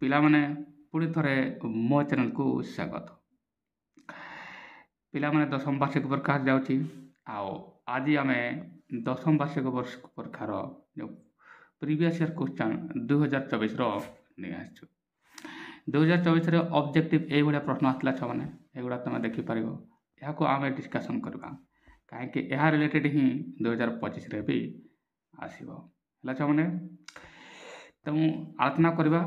ପିଲାମାନେ ପୁଣି ଥରେ ମୋ ଚ୍ୟାନେଲକୁ ସ୍ୱାଗତ। ପିଲାମାନେ ଦଶମ ବାର୍ଷିକ ପରୀକ୍ଷା ଯାଉଛି ଆଉ ଆଜି ଆମେ ଦଶମ ବାର୍ଷିକ ପରୀକ୍ଷାର ଯେଉଁ ପ୍ରିଭିୟସ୍ ଇୟର୍ କ୍ୱେଶ୍ଚନ୍ 2024ର ନେଇ ଆସିଛୁ। 2024ରେ ଅବଜେକ୍ଟିଭ୍ ଏଇଭଳିଆ ପ୍ରଶ୍ନ ଆସିଥିଲା ଛୁଆମାନେ, ଏଗୁଡ଼ା ତୁମେ ଦେଖିପାରିବ। ଏହାକୁ ଆମେ ଡିସ୍କସନ୍ କରିବା କାହିଁକି ଏହା ରିଲେଟେଡ଼୍ ହିଁ 2025ରେ ବି ଆସିବ। ହେଲା ଛୁଆମାନେ, ତେଣୁ ଆଲୋଚନା କରିବା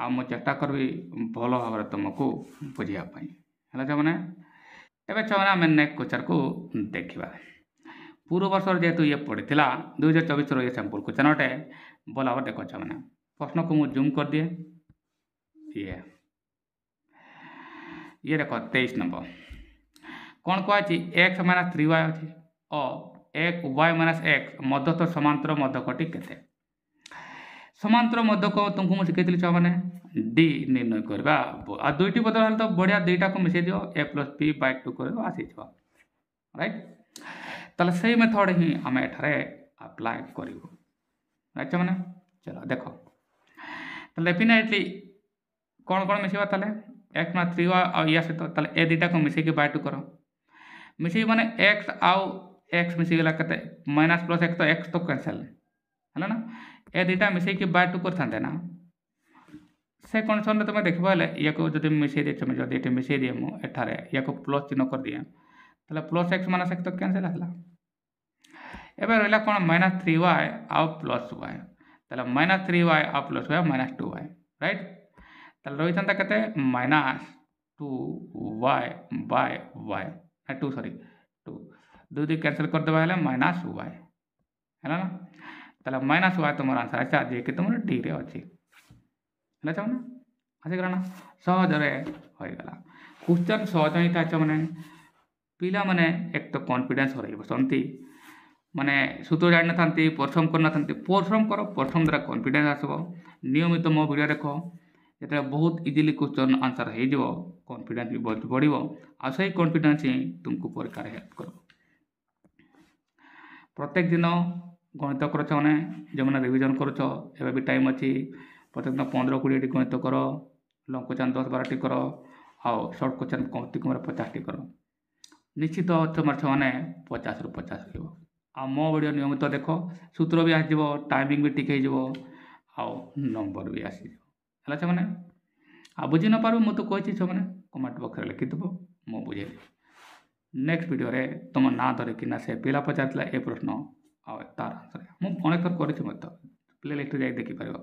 ଆଉ ମୁଁ ଚେଷ୍ଟା କରିବି ଭଲ ଭାବରେ ତୁମକୁ ବୁଝିବା ପାଇଁ। ହେଲା ଛୁଆମାନେ, ଏବେ ଛୁଆମାନେ ଆମେ ନେକ୍ସଟ କ୍ୱେଶ୍ଚନ୍କୁ ଦେଖିବା। ପୂର୍ବ ବର୍ଷର ଯେହେତୁ ଇଏ ପଡ଼ିଥିଲା 2024ର ଇଏ ସାମ୍ପଲ୍ କ୍ୱେଶ୍ଚନ୍ ଅଟେ। ଭଲ ଭାବରେ ଦେଖ ଛୁଆମାନେ, ପ୍ରଶ୍ନକୁ ମୁଁ ଜୁମ୍ କରିଦିଏ। ଇଏ ଦେଖ 23 ନମ୍ବର କ'ଣ କୁହାଯାଇଛି, x - 3y ଅଛି ଓ y - x ମଧ୍ୟସ୍ଥ ସମାନ୍ତର ମଧ୍ୟକଟି କେତେ? ସମାନ୍ତର ମଧ୍ୟକ ତୁମକୁ ମୁଁ ଶିଖାଇଥିଲି ଛୁଆମାନେ ଡି ନିର୍ଣ୍ଣୟ କରିବା। ଆଉ ଦୁଇଟି ବଦଳ ହେଲେ ତ ବଢ଼ିଆ, ଦୁଇଟାକୁ ମିଶାଇ ଦିଅ, a+b/2 କରିବ, ଆସିଯିବ। ରାଇଟ୍, ତାହେଲେ ସେଇ ମେଥଡ଼ ହିଁ ଆମେ ଏଠାରେ ଆପ୍ଲାଏ କରିବୁ। ରାଇଟ୍ ଛୁଆମାନେ, ଚଲ ଦେଖ, ତାହେଲେ ଡେଫିନେଟଲି କ'ଣ କ'ଣ ମିଶାଇବା, ତାହେଲେ x - 3y ଆଉ ୟା ସହିତ ତାହେଲେ ଏ ଦୁଇଟାକୁ ମିଶାଇକି /2 କର। ମିଶାଇକି ମାନେ x ଆଉ x ମିଶିଗଲା କେତେ, -+x ତ x ତ କ୍ୟାନସଲ୍ ହେଲା ନା, ଏ ଦୁଇଟା ମିଶାଇକି /2 କରିଥାନ୍ତେ ନା। ସେ କଣ୍ଡିସନରେ ତୁମେ ଦେଖିବ ହେଲେ ୟାକୁ ଯଦି ମିଶାଇ ଦିଏ, ତୁମେ ଯଦି ଏଠି ମିଶାଇ ଦିଏ ମୁଁ ଏଠାରେ ୟାକୁ ପ୍ଲସ୍ ଚିହ୍ନ କରିଦିଏ, ତାହେଲେ +x - x ତ କ୍ୟାନସଲ୍ ହେଲା। ଏବେ ରହିଲା କ'ଣ, -3y ଆଉ +y, ତାହେଲେ -3y ଆଉ +y -2y। ରାଇଟ୍, ତାହେଲେ ରହିଥାନ୍ତା କେତେ, -2y/y, 2 2 କ୍ୟାନସଲ୍ କରିଦେବା ହେଲେ -y ହେଲା ନା। ତାହେଲେ -y ତୁମର ଆନ୍ସର୍ ଆସିଲା, ଯିଏକି ତୁମର ଡିରେ ଅଛି। ହେଲା ଛୁଆମାନେ, ଆସିଗଲା ନା, ସହଜରେ ହୋଇଗଲା। କ୍ୱେଶ୍ଚନ୍ ସହଜ ହିଁ ଥାଏ ଛୁଆମାନେ। ପିଲାମାନେ ଏକ ତ କନଫିଡେନ୍ସ ହରାଇ ବସନ୍ତି, ମାନେ ସୂତ୍ର ଜାଣିନଥାନ୍ତି, ପରିଶ୍ରମ କରିନଥାନ୍ତି। ପରିଶ୍ରମ କର, ପରିଶ୍ରମ ଦ୍ୱାରା କନଫିଡେନ୍ସ ଆସିବ। ନିୟମିତ ମୋ ଭିଡ଼ିଓ ଦେଖ, ଯେତେବେଳେ ବହୁତ ଇଜିଲି କ୍ୱେଶ୍ଚନ୍ ଆନ୍ସର୍ ହେଇଯିବ, କନଫିଡେନ୍ସ ବି ବହୁତ ବଢ଼ିବ ଆଉ ସେଇ କନଫିଡେନ୍ସ ହିଁ ତୁମକୁ ପରୀକ୍ଷାରେ ହେଲ୍ପ କରିବ। ପ୍ରତ୍ୟେକ ଦିନ ଗଣିତ କରୁଛ ମାନେ, ଯେଉଁମାନେ ରିଭିଜନ୍ କରୁଛ ଏବେ ବି ଟାଇମ୍ ଅଛି, ପ୍ରତ୍ୟେକ ଦିନ 15-20ଟି ଗଣିତ କର, ଲଙ୍ଗ କ୍ୱେଶ୍ଚନ୍ 10-12ଟି କର ଆଉ ସର୍ଟ କ୍ୱେଶ୍ଚନ୍ ଅତି କମରେ 50ଟି କର। ନିଶ୍ଚିତ ତୁମର ଛୁଆମାନେ 50ରୁ 50 ରହିବ। ଆଉ ମୋ ଭିଡ଼ିଓ ନିୟମିତ ଦେଖ, ସୂତ୍ର ବି ଆସିଯିବ, ଟାଇମିଂ ବି ଠିକ୍ ହେଇଯିବ ଆଉ ନମ୍ବର ବି ଆସିଯିବ। ହେଲା ଛୁଆମାନେ, ଆଉ ବୁଝି ନପାରିବ ମୁଁ ତ କହିଛି ଛୁଆମାନେ, କମେଣ୍ଟ ବକ୍ସରେ ଲେଖିଦେବ, ମୁଁ ବୁଝେଇଦେବି। ନେକ୍ସଟ ଭିଡ଼ିଓରେ ତୁମ ନାଁ ଧରିକିନା ସେ ପିଲା ପଚାରିଥିଲା ଏ ପ୍ରଶ୍ନ ଆଉ ତାର ଆନ୍ସର ମୁଁ ଅନେକ ଥର କରିଛି ମଧ୍ୟ, ପ୍ଲେ ଲିଷ୍ଟରେ ଯାଇ ଦେଖିପାରିବ।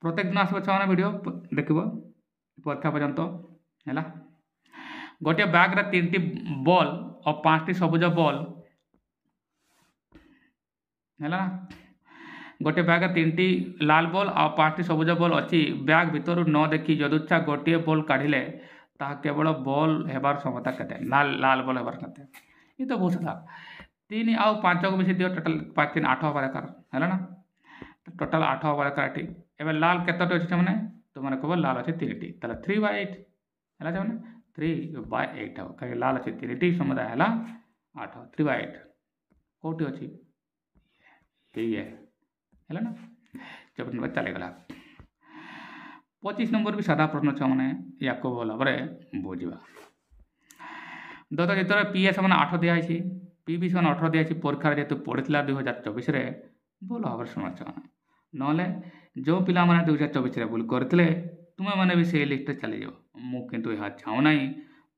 ପ୍ରତ୍ୟେକ ଦିନ ଆସିବ ଛୁଆମାନେ ଭିଡ଼ିଓ ଦେଖିବ ପରୀକ୍ଷା ପର୍ଯ୍ୟନ୍ତ। ହେଲା, ଗୋଟିଏ ବ୍ୟାଗ୍ରେ 3ଟି ବଲ୍ ଓ 5ଟି ସବୁଜ ବଲ୍ ହେଲା, ଗୋଟିଏ ବ୍ୟାଗ୍ରେ 3ଟି ଲାଲ ବଲ୍ ଆଉ 5ଟି ସବୁଜ ବଲ୍ ଅଛି। ବ୍ୟାଗ୍ ଭିତରୁ ନ ଦେଖି ଯଦୁଚ୍ଛା ଗୋଟିଏ ବଲ୍ କାଢ଼ିଲେ ତାହା କେବଳ ବଲ୍ ହେବାର କ୍ଷମତା କେତେ? ଲାଲ ବଲ୍ ହେବାର କେତେ? ଏ ତ ବହୁତ ସାରା, 3 ଆଉ 5କୁ ମିଶାଇ ଦିଅ, ଟୋଟାଲ୍ 5 3 8 ହେବା ଦରକାର ହେଲା ନା, ଟୋଟାଲ୍ 8 ହେବା ଦରକାର ଏଠି। ଏବେ ଲାଲ କେତୋଟି ଅଛି ସେମାନେ, ତୁମମାନେ କହିବ ଲାଲ ଅଛି 3ଟି, ତାହେଲେ 3/8 ହେଲା ସେମାନେ, 3/8 ହେବ, କାହିଁକି ଲାଲ ଅଛି 3ଟି, ସମୁଦାୟ ହେଲା 8, 3/8 କେଉଁଠି ଅଛି, ଇଏ ହେଲା ନା। 24 ନମ୍ବର ଚାଲିଗଲା। 25 ନମ୍ବର ବି ସାଧା ପ୍ରଶ୍ନ ଛୁଆମାନେ, ୟାକୁ ଭଲ ଭାବରେ ବୁଝିବା। ଦତ୍ତ ଚିତ୍ରରେ PS ସମାନ 8 ଦିଆହେଇଛି, PB ସମାନ 18 ଦିଆହେଇଛି। ପରୀକ୍ଷାରେ ଯେହେତୁ ପଡ଼ିଥିଲା 2024ରେ, ଭଲ ଭାବରେ ଶୁଣ ଛୁଆମାନେ, ନହେଲେ ଯେଉଁ ପିଲାମାନେ 2024ରେ ଭୁଲ କରିଥିଲେ ତୁମେମାନେ ବି ସେଇ ଲିଷ୍ଟରେ ଚାଲିଯିବ। ମୁଁ କିନ୍ତୁ ଏହା ଚାହୁଁନାହିଁ,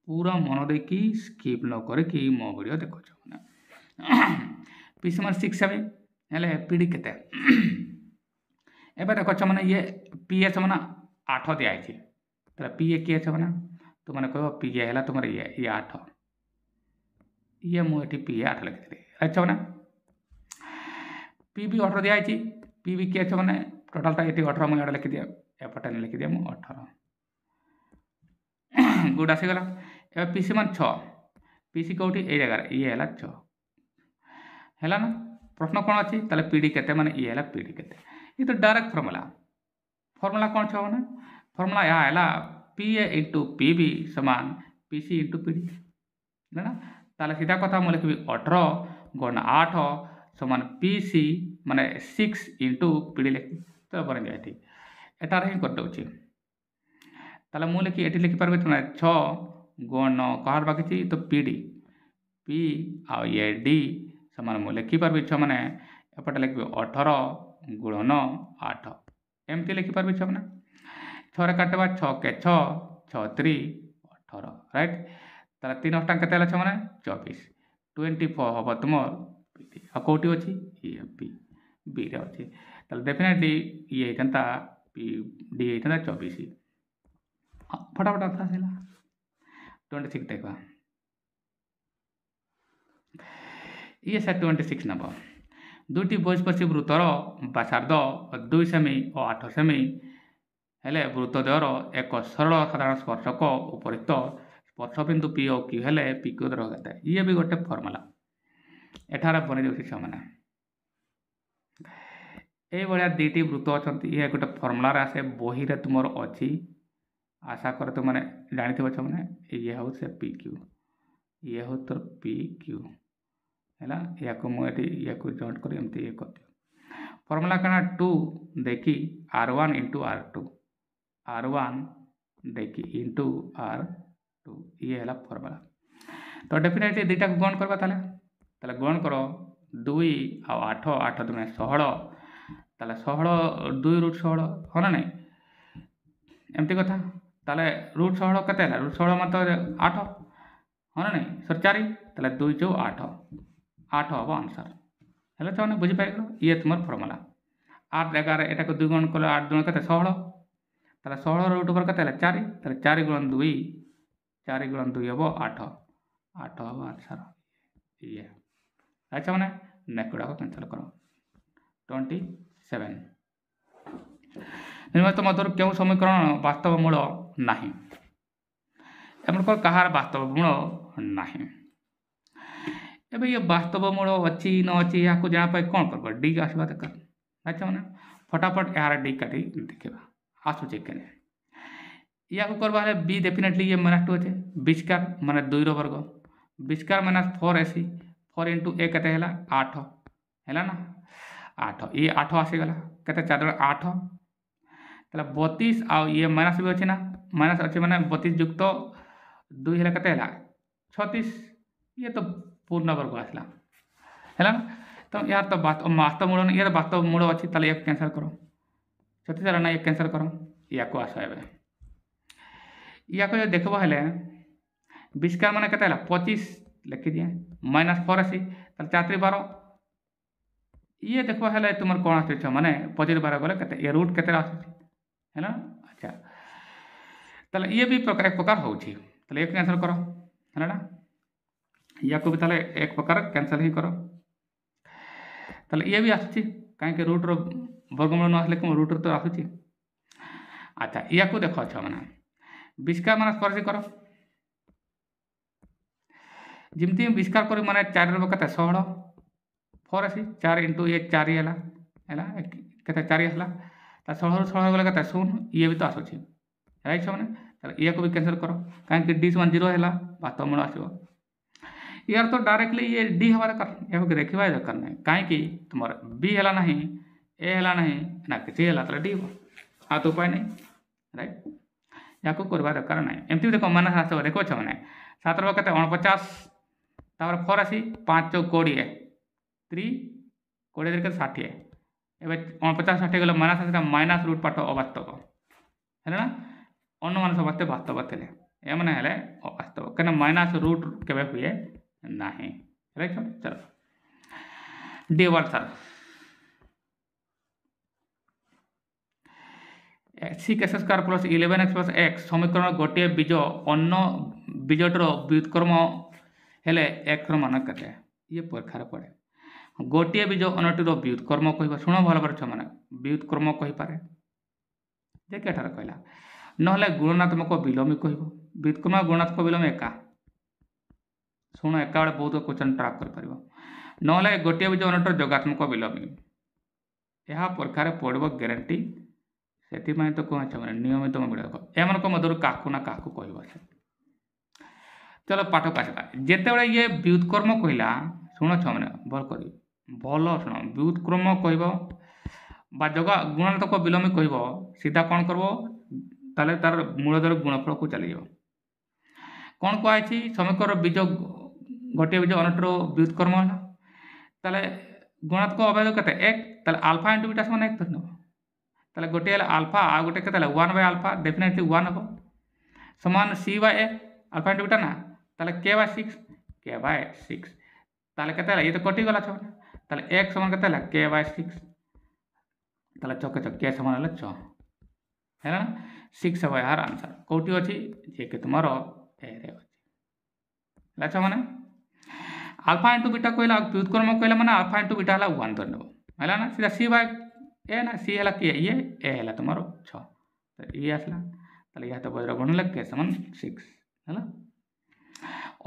ପୁରା ମନ ଦେଇକି ସ୍କିପ୍ ନ କରିକି ମୋ ଭିଡ଼ିଓ ଦେଖୁଛ। PC ମାନେ 6 7 ହେଲେ PD କେତେ? ଏବେ ଦେଖ ଛୁଆମାନେ, ଇଏ PA ସମାନ 8 ଦିଆହେଇଛି, ତାହେଲେ PA କିଏ ଛୁଆମାନେ, ତୁମମାନେ କହିବ PA ହେଲା ତୁମର ଇଏ 8, ଇଏ ମୁଁ ଏଠି PA 8 ଲେଖିଥିଲି। ରାଇଟ୍ ଛୁଆମାନେ, PB 18 ଦିଆହେଇଛି, PB କିଏ ଛୁଆମାନେ, ଟୋଟାଲଟା ଏଠି 18 ମୁଁ ଏଇଟା ଲେଖିଦିଏ, ଏପଟେ ଲେଖିଦିଏ ମୁଁ 18, ଗୁଡ୍ ଆସିଗଲା। ଏବେ PC ମାନେ 6, PC କେଉଁଠି, ଏଇ ଜାଗାରେ, ଇଏ ହେଲା 6 ହେଲା ନା। ପ୍ରଶ୍ନ କ'ଣ ଅଛି, ତାହେଲେ PD କେତେ, ମାନେ ଇଏ ହେଲା PD କେତେ। ये तो डायरेक्ट फॉर्मूला कौन छा होना, फॉर्मूला यहाँ है PA इंटू PB समान PC इंटू PD है ना। ताले सीधा कथा मैं लिखी 18 गुण 8 समान PC माने 6 इंटू PD लिखी तो बन गया ठीक। एटार ही करदे ताले मु लिखि एटी लिखिपारे तुम 6 गुण कहार बाकी तो पीडी पी आ ये डी समान मु लिखिपारे 6 मैंने एपटे लिखे 18 गुणन 8 एमती लिखिपारे 6 मैंने 6 काटवा 6 के 6 6 3 18 राइट ताले 3 अष्टांग केते 6 मैंने 24 24 हम तुम आ कौटी अच्छी ये बी रे अच्छी ताले डेफिनेटली ये होता पी डी होता 24 फटाफट आंसर आसला 26 देखा ये से 26 नब दुईटी बहिस्पर्शी वृत्तर व्यासार्ध 2 सेमी और 8 सेमी हेले वृत्तद्वयर एक सरल साधारण स्पर्शक उपरिक्त स्पर्शबिंदु पी और क्यू हेले पी क्यू दर होता है ये भी गोटे फर्मुला एठार बन जाने ये दुईटी वृत्त अच्छा ये गोटे फर्मुला आसे बही रे तुम अच्छी आशा कर तुमने जानी मैंने ये हूँ से पी क्यू ये हूँ तोर पी क्यू है या मुझे या जॉइंट कर ये कर फर्मुला क्या 2 देखी R1 इंटू R2 R1 देखी इंटू R2 ये है फर्मुला तो डेफिनेटली दुईटा गुण करवा ताले गुण कर 2 आ 8 8 तुम 16 ताले 16 2 रूट 16 हाँ ना नहीं एमती कथा ताले रूट 16 केते रूट 16 मतलब 8 हाँ ना नहीं सर 4 ताले 2 जो 8 8 हम आंसर है छुआ बुझीपार ये तुम फर्मुला 8 11 यहाँ को 2 गुण कले 8 गुण के 16 ताले 16 रूट ओवर के 4 ताले 4 गुण 2 4 गुण 2 हम 8 8 हम आंसर ये अच्छा मैंने नेक्स्ट गुड़ा कैंसल करो 27 निम्नलिखित मध्य क्यों समीकरण वास्तव मूल ना एमन कहार वास्तव मूल ना एबे ये वास्तव मूल अच्छी न अच्छी या जानापी कौन कर डी आसवा दरकार अच्छा मैंने फटाफट यार डी काटी देखा आसूचे के या करवा बी डेफिनेटली ये -2 अच्छे बिस्कार माने 2 वर्ग बिस्कार -4ac 4 इंटू ए के 8 है ना 8 ये 8 आसीगला के 4 8 ताले 32 आ ये माइनस भी अच्छे ना माइनस अच्छे मैंने 32 युक्त 2 है के 36 ये तो पूर्ण वर्ग आसला है तो यार तो वास्तव मूल ये तो वास्तव मूल अच्छी ताले एक कैंसल करो 36 ना एक कैंसल करो या को आस या को देखो हेले बिस्कार मैंने के 25 लिखी दिए -4ac ताले 4 12 ये देखो हेले तुम कौन आस मैंने 25 12 गले के ये रूट के है ना अच्छा ताले ये भी एक प्रकार हो एक कैंसल करो है ना या को भी ताले एक प्रकार कैंसल ही करो ताले ये भी आसुची कहीं रूट रो वर्गमूल न आसले कौन रूट तो आसुची अच्छा या को देखो अच्छा मैंने बिस्कार माइनस 4ac करो जमती बिस्कार कर मैंने 4 के 16 4ac 4 इंटू ये 4 है के 4 आसला 16 16 गले के 0 ये भी तो आसूची राइट मैंने ये को भी कैंसल करो कहीं डी = 0 है वास्तव मूल आसो यार तो डायरेक्टली ये डी हवा दरकार या देखा दरकार ना कहीं तुम बी है ना ए है ना किसी है तो डी आ तो उपाय नहीं राइट या को करवा दरकार ना एमती देखो माइनस आस देखो मैंने 7 के 49 4ac 5 × 20 3 20 के 60 एवं 49 60 गले माइनस आसा माइनस रूट पाठ अवास्तव है ना अनुमान समस्ते वास्तव थे ये मैंने अवास्तव कहीं माइनस रूट के हुए ना राइट चलो D answer (6x² + 11x + x) समीकरण गोटे बीज अन्न बीजटर व्युत्क्रम हेले x मान के ये परीक्षार पड़े गोटे बीज अन्नटीर व्युत्क्रम कह शुण भल भाव मैंने व्युत्क्रम कहीपे देख एठार कहला ना गुणात्मक विलोमी कह व्युत्क्रम गुणात्मक विलोमी एका शुण एका बेले बहुत क्वेश्चन ट्राक कर ना गोटे बीज अन्नटर जोगात्मक विलोमी यह परीक्षार पड़ो ग्यारंटी से तो कह मैंने नियमित गुड़ाक एम मध्य क्या क्या कह चलो पाठ को आसला जिते ये व्युत्क्रम कहला शुण छुआ मैंने भल कर भल शुण व्युत्क्रम कह बा जगह गुणात्मक विलोमी कहब सीधा कौन करब ताले तार मूलधर गुणफल को चली जाओ कौन कहुई समीकर बीज गोटे बीज अनटर व्युत्कर्म है ताले गुणात्मक अभेद के एक ताले आल्फा इंटू बीटा समान एक धर नब ताले गोटे आल्फा आ गोटे के 1 बाय आल्फा डेफिनेटली 1 हम समान सी बाय ए आल्फा इंटू बीटा ना ताले के बाय 6 ताले के ये तो कटिगला छो ताले एक समान के के बाय 6 ताले चौके चौक के समान 6 है ना 6 हम यार आंसर कौटी अच्छी जे कि तुम ए रे अच्छी अच्छा माने आल्फा इंटू बीटा कहला व्युत्क्रम कहला माने आल्फा इंटू बीटा है 1 धर नब है ना सीधा सी बाय ए ना सी है किए ये ए है तुम 6 तो ये आसला ताले या तो बज्र गुणले के समान 6 है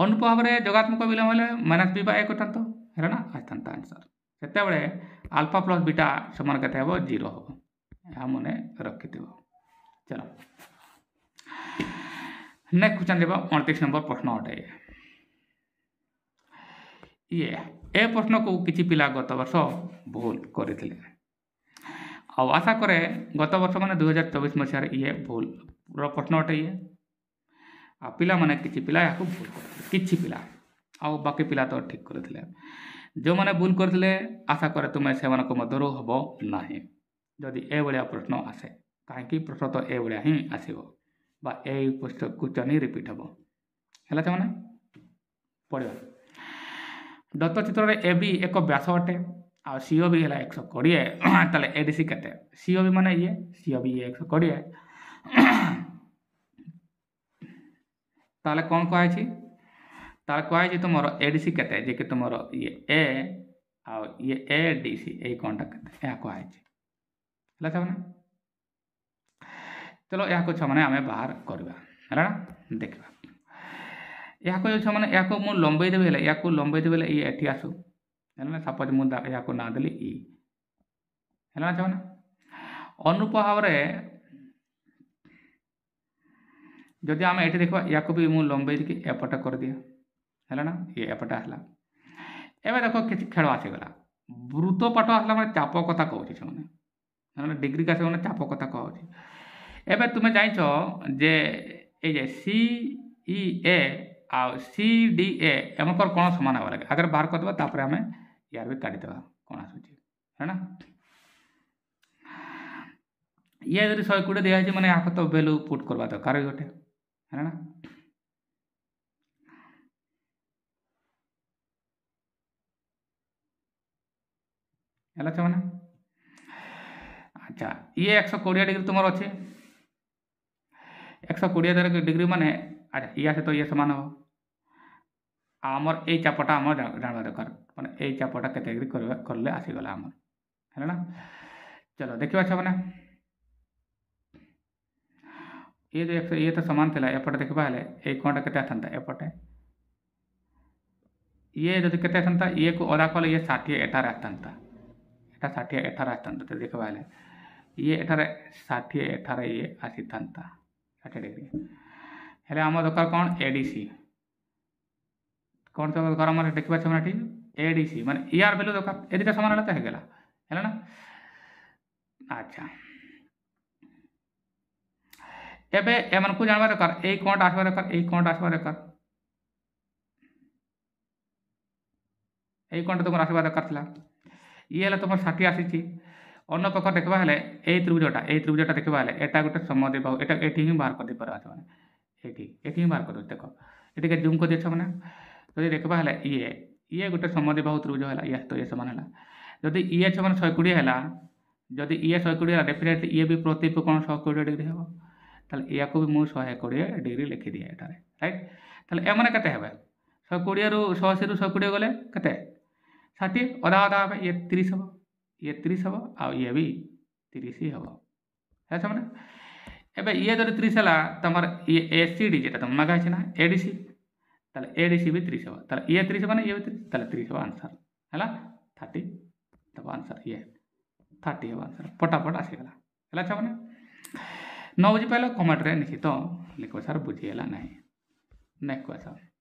अनुप्रभाव में जगात्मक विलोम हेले माइनस बी बाय 1 तो है ना आसता आंसर से बेले आल्फा प्लस बीटा समान के 0 हम यह मन रखि चलो नेक्स्ट क्वेश्चन देव 29 नंबर प्रश्न अटे ये ए प्रश्न को किसी पिला गत वर्ष भूल करते आशा करे गत वर्ष मैंने 2024 मसीह ये भूल प्रश्न अटे ये आ पिला माने किसी पिला या भूल किसी पिला आ बाकी पिला तो ठीक करते जो मैंने भूल करते आशा करे तुम्हें से मध्य हम ना जदि ए भाया प्रश्न आसे कहीं प्रश्न तो ए भाया ही आसो क्वेश्चन ही रिपीट हम है मैंने पढ़ा दत्त चित्र में ए बी एक व्यास अटे आ सीओ भी है 120 ताले एडीसी के सीओ भी माने ये सीओ भी ये 120 ताले कौन कहुई ताले कहुई तुम एडीसी के जे कि तुम ये ए आ ये ए डी सी यही कौनटा के कहुई मैंने चलो या कुछ मैंने आम बाहर करवा है ना देखा या मैंने या मुझे लंबे देवी या लंबे देवी ये एटी आसू है ना सपोज मुझे या ना देली इ है ना मैंने अनुरूप भाव जदि आम ये देखा या भी मुझे लंबे कि एपटे कर दिया है ना ये एपटे आसला एवं देख किसी खेल आसीगला वृत्त पाठ आसला मैं चाप कथा कहूँ से डिग्री का से चाप कथा कहूँ एवं तुम्हें जान जे सी ई ए आ सी डी ए एमकर कौन सामान हवा लगे अगर बाहर करदे तापर आम यार भी काटिदेव कौन आसूँ है ना ये जब 120 दिखाई मैंने यहाँ तो वैल्यू पुट करवा दरकार गोटे है ना है मैंने अच्छा ये 120 डिग्री तुम अच्छे 120 डिग्री माने अच्छा या से तो ये समान हम आमर ये चापटा आम जानवा दरकार मैंने ये चापटा के डिग्री करले आसीगला आम है ना चलो देखिए अच्छा मैंने ये तो समान था एपटे देखा ये कोणटा के एपटे ये जब के ये को अदा कले ये 60 एटार आसता 60 एटार आसता तो देखा ये एटार 60 एटार ये आसी था 60 डिग्री हेले आम दरकार कौन एडीसी कौन सा दरकार आम देखा मैंने ठीक एडीसी माने यार वैल्यू दरकार ये दुटा सामान तो होगा है ना अच्छा एबे एमन को जानवा दरकार ए कोण आसवा दरकार ए कोण आसवा दरकार ए कोण तुम आसवा दरकार थला ये हला तुम 60 आसी अन्य प्रकार देखा हेले ए त्रिभुजटा देखा हेले एटा गोटे समद्विबाहु एटा एठी ही बाहर कर दे पारा माने एठी ही बाहर कर दे देखो एटी के जूम कर दियो माने जदि देखा हेले ये गोटे समद्विबाहु त्रिभुज हैला ये तो ये समान हैला जदि ये समान 120 हैला जदि ये 120 हैला डेफिनेटली ये भी प्रतिप कोण 120 डिग्री हेबो ताले या को भी मु 120 डिग्री लिखि दिए एटारे राइट ताले ए माने कते हेबे 120 रु 180 रु 120 गले कते 60 आधा आधा हेबे ये 30 हेबो ये 30 हेबो आ ये भी 30 ही हेबो है समझ एबे ये जदि 30 हैला तमर ये एसीडी जेटा तुम मागा छै ना एडीसी ताले एडीसी भी 30 हेबो ताले ये 30 माने ये भी 30 ताले 30 हेबो आंसर हैला 30 तब आंसर ये 30 हेबो आंसर फटाफट आसी गला हैला छ माने न बुझी पाइल कमेंट रे निश्चित लिखो सर बुझीगला नहीं नेक्स्ट क्वेश्चन